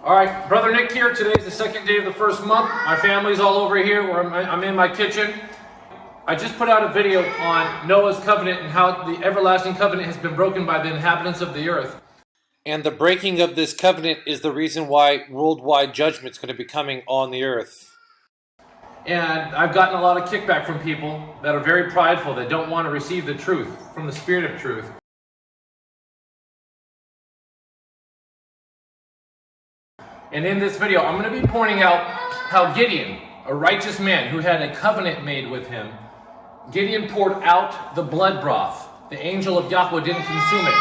All right, Brother Nick here. Today's the second day of the first month. My family's all over here where I'm in my kitchen. I just put out a video on Noah's covenant and how the everlasting covenant has been broken by the inhabitants of the earth. And the breaking of this covenant is the reason why worldwide judgment is going to be coming on the earth. And I've gotten a lot of kickback from people that are very prideful, that don't want to receive the truth from the Spirit of truth. And in this video, I'm going to be pointing out how Gideon, a righteous man who had a covenant made with him, Gideon poured out the blood broth. The angel of YHWH didn't consume it.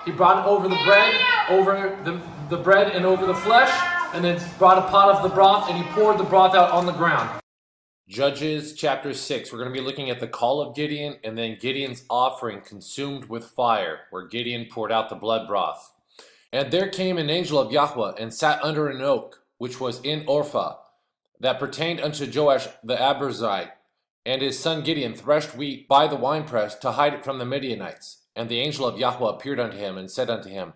He brought it over the bread and over the flesh, and then brought a pot of the broth, and he poured the broth out on the ground. Judges chapter 6, we're going to be looking at the call of Gideon and then Gideon's offering consumed with fire, where Gideon poured out the blood broth. And there came an angel of YHWH and sat under an oak, which was in Ophrah, that pertained unto Joash the Abiezrite. And his son Gideon threshed wheat by the winepress to hide it from the Midianites. And the angel of YHWH appeared unto him and said unto him,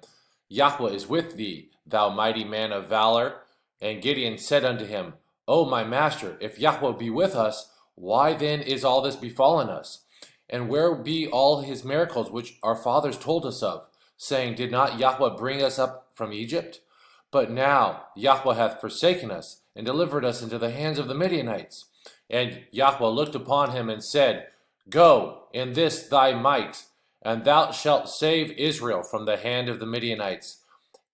YHWH is with thee, thou mighty man of valor. And Gideon said unto him, O my master, if YHWH be with us, why then is all this befallen us? And where be all his miracles which our fathers told us of, saying, Did not YHWH bring us up from Egypt? But now YHWH hath forsaken us, and delivered us into the hands of the Midianites. And YHWH looked upon him and said, Go in this thy might, and thou shalt save Israel from the hand of the Midianites.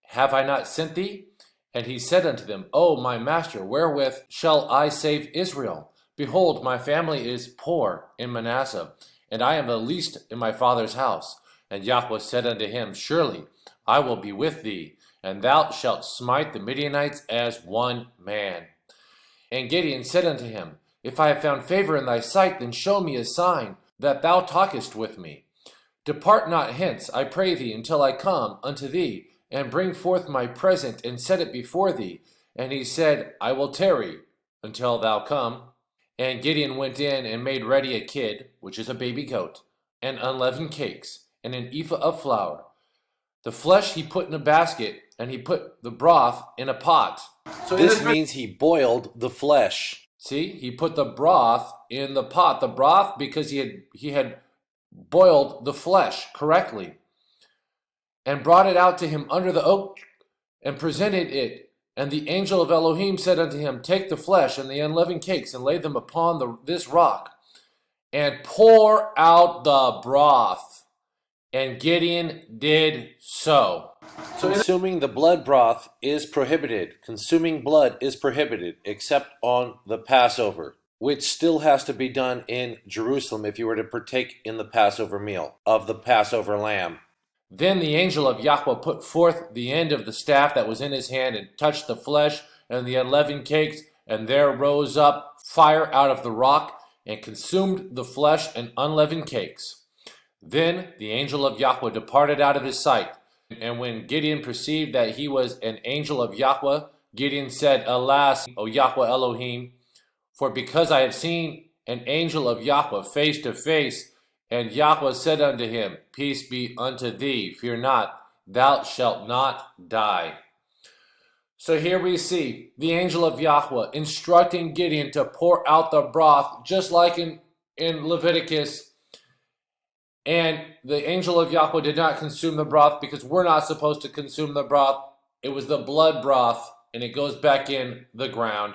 Have I not sent thee? And he said unto them, O my master, wherewith shall I save Israel? Behold, my family is poor in Manasseh, and I am the least in my father's house. And YHWH said unto him, Surely I will be with thee, and thou shalt smite the Midianites as one man. And Gideon said unto him, If I have found favor in thy sight, then show me a sign that thou talkest with me. Depart not hence, I pray thee, until I come unto thee, and bring forth my present, and set it before thee. And he said, I will tarry until thou come. And Gideon went in and made ready a kid, which is a baby goat, and unleavened cakes, and an ephah of flour. The flesh he put in a basket, and he put the broth in a pot. So this means he boiled the flesh. See, he put the broth in the pot. The broth because he had boiled the flesh correctly, and brought it out to him under the oak, and presented it. And the angel of Elohim said unto him, Take the flesh and the unleavened cakes, and lay them upon this rock, and pour out the broth. And Gideon did so. Consuming the blood broth is prohibited. Consuming blood is prohibited, except on the Passover, which still has to be done in Jerusalem if you were to partake in the Passover meal of the Passover lamb. Then the angel of YHWH put forth the end of the staff that was in his hand, and touched the flesh and the unleavened cakes, and there rose up fire out of the rock, and consumed the flesh and unleavened cakes. Then the angel of YHWH departed out of his sight. And when Gideon perceived that he was an angel of YHWH, Gideon said, Alas, O YHWH Elohim, for because I have seen an angel of YHWH face to face. And YHWH said unto him, Peace be unto thee, fear not, thou shalt not die. So here we see the angel of YHWH instructing Gideon to pour out the broth, just like in Leviticus. And the angel of YHWH did not consume the broth, because we're not supposed to consume the broth. It was the blood broth, and it goes back in the ground.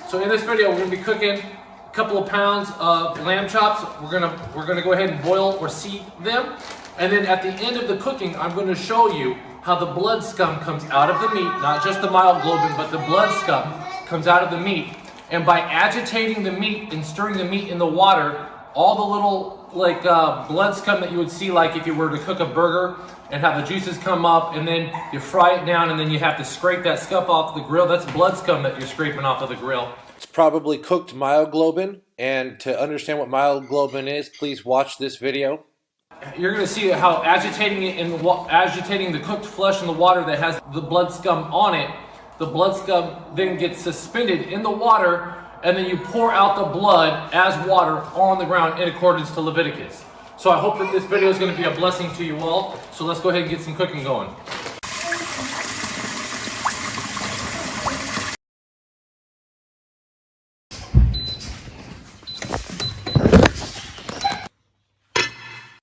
So in this video, we're going to be cooking a couple of pounds of lamb chops. We're gonna go ahead and boil or seethe them. And then at the end of the cooking, I'm going to show you how the blood scum comes out of the meat, not just the myoglobin, but the blood scum comes out of the meat. And by agitating the meat and stirring the meat in the water, all the little blood scum that you would see like if you were to cook a burger and have the juices come up, and then you fry it down, and then you have to scrape that scum off the grill. That's blood scum that you're scraping off of the grill. It's probably cooked myoglobin, and to understand what myoglobin is, please watch this video. You're going to see how agitating the cooked flesh in the water that has the blood scum on it, the blood scum then gets suspended in the water, and then you pour out the blood as water on the ground in accordance to Leviticus. So I hope that this video is going to be a blessing to you all. So let's go ahead and get some cooking going.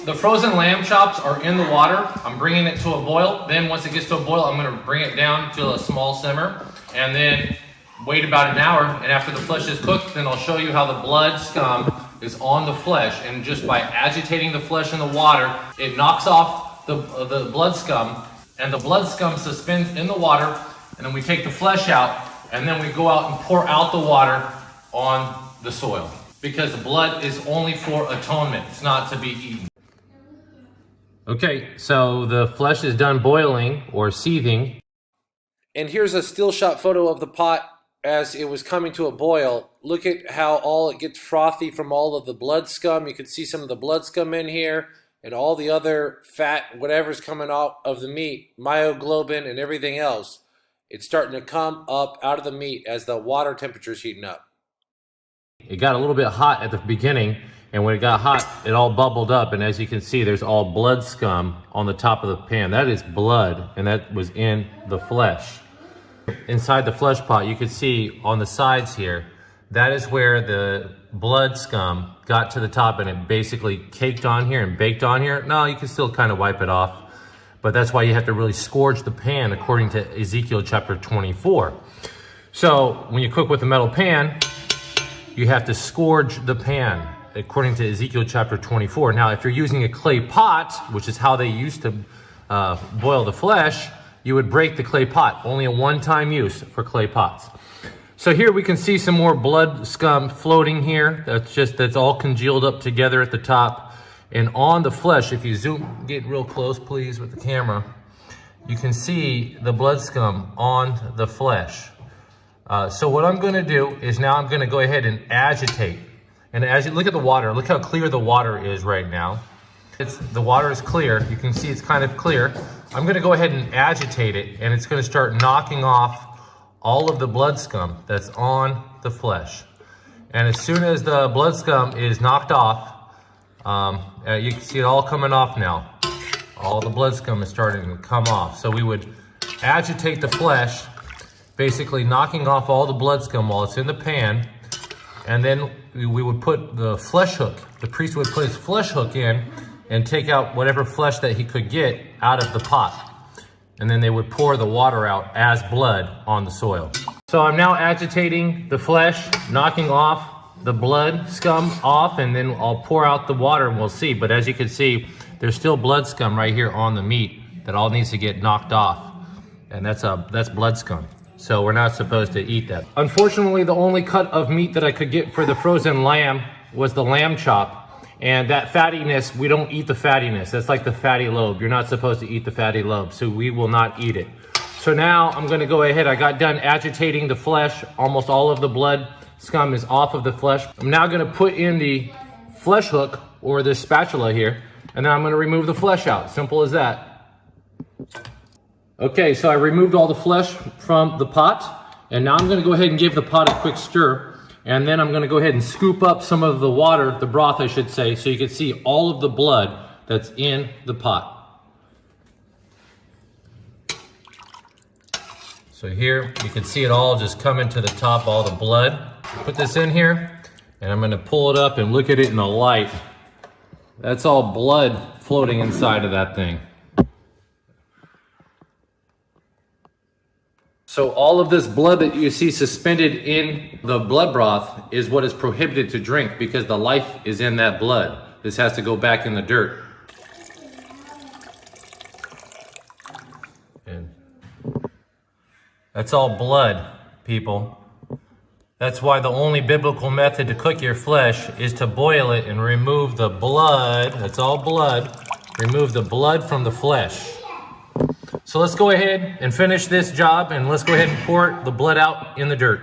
The frozen lamb chops are in the water. I'm bringing it to a boil. Then once it gets to a boil, I'm going to bring it down to a small simmer and then wait about an hour. And after the flesh is cooked, then I'll show you how the blood scum is on the flesh. And just by agitating the flesh in the water, it knocks off the blood scum, and the blood scum suspends in the water. And then we take the flesh out, and then we go out and pour out the water on the soil, because the blood is only for atonement. It's not to be eaten. Okay, so the flesh is done boiling or seething. And here's a still shot photo of the pot as it was coming to a boil. Look at how all it gets frothy from all of the blood scum. You can see some of the blood scum in here and all the other fat, whatever's coming out of the meat, myoglobin and everything else. It's starting to come up out of the meat as the water temperature is heating up. It got a little bit hot at the beginning, and when it got hot, it all bubbled up, and as you can see, there's all blood scum on the top of the pan. That is blood, and that was in the flesh. Inside the flesh pot, you can see on the sides here, that is where the blood scum got to the top, and it basically caked on here and baked on here. No, you can still kind of wipe it off, but that's why you have to really scourge the pan according to Ezekiel chapter 24. So when you cook with a metal pan, you have to scourge the pan according to Ezekiel chapter 24. Now, if you're using a clay pot, which is how they used to boil the flesh, you would break the clay pot. Only a one-time use for clay pots. So here we can see some more blood scum floating here. That's all congealed up together at the top. And on the flesh, if you get real close, please, with the camera, you can see the blood scum on the flesh. So what I'm going to do is now I'm going to go ahead and agitate. And as you look at the water, look how clear the water is right now. The water is clear. You can see it's kind of clear. I'm going to go ahead and agitate it, and it's going to start knocking off all of the blood scum that's on the flesh. And as soon as the blood scum is knocked off, you can see it all coming off now. All the blood scum is starting to come off. So we would agitate the flesh, basically knocking off all the blood scum while it's in the pan. And then we would put the flesh hook. The priest would put his flesh hook in and take out whatever flesh that he could get out of the pot. And then they would pour the water out as blood on the soil. So I'm now agitating the flesh, knocking off the blood scum off, and then I'll pour out the water and we'll see. But as you can see, there's still blood scum right here on the meat that all needs to get knocked off. And that's blood scum. So we're not supposed to eat that. Unfortunately, the only cut of meat that I could get for the frozen lamb was the lamb chop. And that fattiness, we don't eat the fattiness. That's like the fatty lobe. You're not supposed to eat the fatty lobe, so we will not eat it. So now I'm gonna go ahead. I got done agitating the flesh. Almost all of the blood scum is off of the flesh. I'm now gonna put in the flesh hook or this spatula here, and then I'm gonna remove the flesh out. Simple as that. Okay, so I removed all the flesh from the pot, and now I'm going to go ahead and give the pot a quick stir, and then I'm going to go ahead and scoop up some of the water, the broth I should say, so you can see all of the blood that's in the pot. So here you can see it all just coming to the top, all the blood. Put this in here, and I'm going to pull it up and look at it in the light. That's all blood floating inside of that thing. So all of this blood that you see suspended in the blood broth is what is prohibited to drink because the life is in that blood. This has to go back in the dirt. And that's all blood, people. That's why the only biblical method to cook your flesh is to boil it and remove the blood. That's all blood. Remove the blood from the flesh. So let's go ahead and finish this job, and let's go ahead and pour the blood out in the dirt.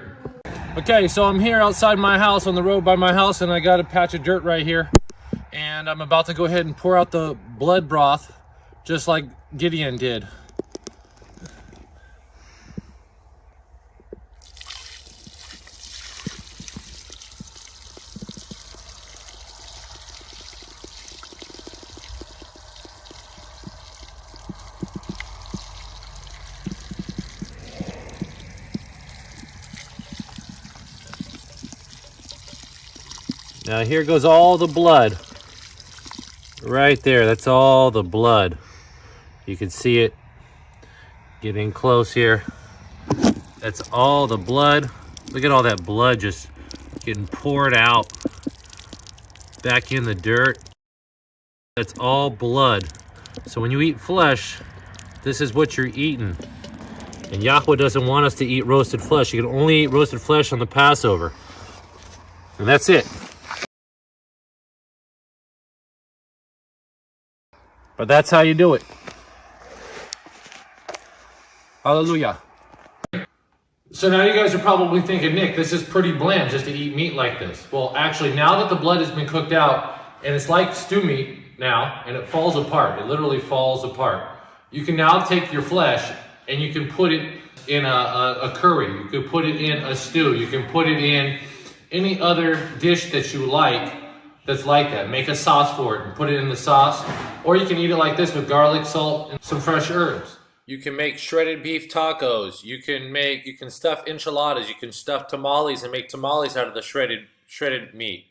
Okay, so I'm here outside my house on the road by my house, and I got a patch of dirt right here. And I'm about to go ahead and pour out the blood broth just like Gideon did. Now here goes all the blood Right there, that's all the blood. You can see it getting close here. That's all the blood. Look at all that blood just getting poured out back in the dirt. That's all blood. So when you eat flesh, this is what you're eating. And Yahweh doesn't want us to eat roasted flesh. You can only eat roasted flesh on the Passover. And that's it. But that's how you do it. Hallelujah. So now you guys are probably thinking, Nick, this is pretty bland just to eat meat like this. Well, actually, now that the blood has been cooked out, and it's like stew meat now, and it falls apart. It literally falls apart. You can now take your flesh and you can put it in a curry. You can put it in a stew. You can put it in any other dish that you like that's like that. Make a sauce for it and put it in the sauce. Or you can eat it like this with garlic, salt, and some fresh herbs. You can make shredded beef tacos. You can stuff enchiladas. You can stuff tamales and make tamales out of the shredded meat.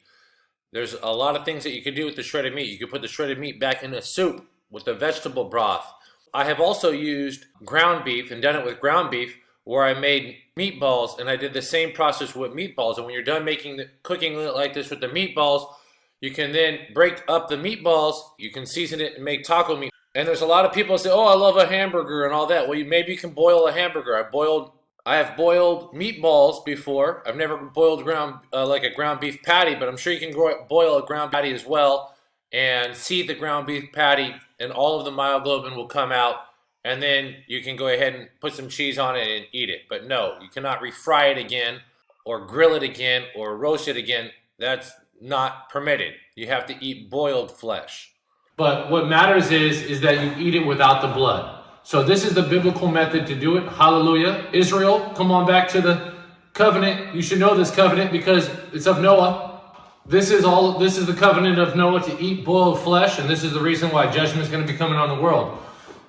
There's a lot of things that you can do with the shredded meat. You can put the shredded meat back in a soup with the vegetable broth. I have also used ground beef and done it with ground beef where I made meatballs, and I did the same process with meatballs. And when you're done cooking it like this with the meatballs, you can then break up the meatballs. You can season it and make taco meat. And there's a lot of people that say, oh, I love a hamburger and all that. Well, maybe you can boil a hamburger. I have boiled meatballs before. I've never boiled like a ground beef patty, but I'm sure you can boil a ground patty as well and seed the ground beef patty, and all of the myoglobin will come out, and then you can go ahead and put some cheese on it and eat it. But no, you cannot refry it again or grill it again or roast it again. That's not permitted. You have to eat boiled flesh. But what matters is that you eat it without the blood. So this is the biblical method to do it. Hallelujah. Israel, come on back to the covenant. You should know this covenant because it's of Noah. This is the covenant of Noah, to eat boiled flesh, and this is the reason why judgment is going to be coming on the world.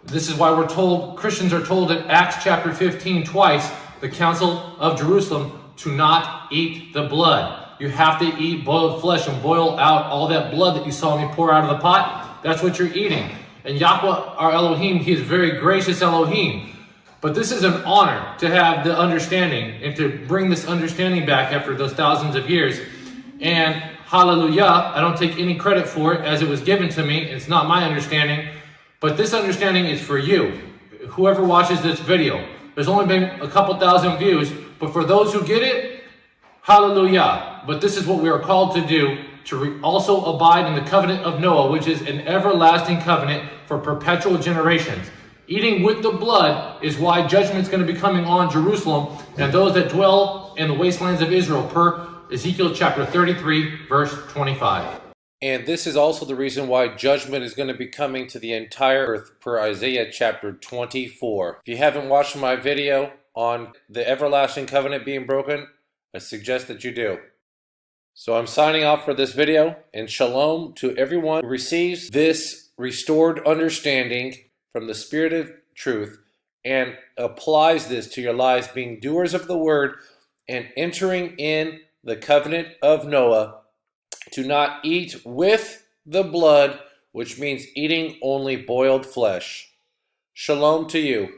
This is why Christians are told in Acts chapter 15 twice, the Council of Jerusalem, to not eat the blood. You have to eat boiled flesh and boil out all that blood that you saw me pour out of the pot. That's what you're eating. And Yahweh, our Elohim, he is very gracious Elohim. But this is an honor to have the understanding and to bring this understanding back after those thousands of years. And hallelujah, I don't take any credit for it as it was given to me. It's not my understanding. But this understanding is for you, whoever watches this video. There's only been a couple thousand views, but for those who get it, hallelujah. But this is what we are called to do, to also abide in the covenant of Noah, which is an everlasting covenant for perpetual generations. Eating with the blood is why judgment is going to be coming on Jerusalem and those that dwell in the wastelands of Israel, per Ezekiel chapter 33, verse 25. And this is also the reason why judgment is going to be coming to the entire earth, per Isaiah chapter 24. If you haven't watched my video on the everlasting covenant being broken, I suggest that you do. So I'm signing off for this video, and shalom to everyone who receives this restored understanding from the Spirit of truth and applies this to your lives, being doers of the word and entering in the covenant of Noah, to not eat with the blood, which means eating only boiled flesh. Shalom to you.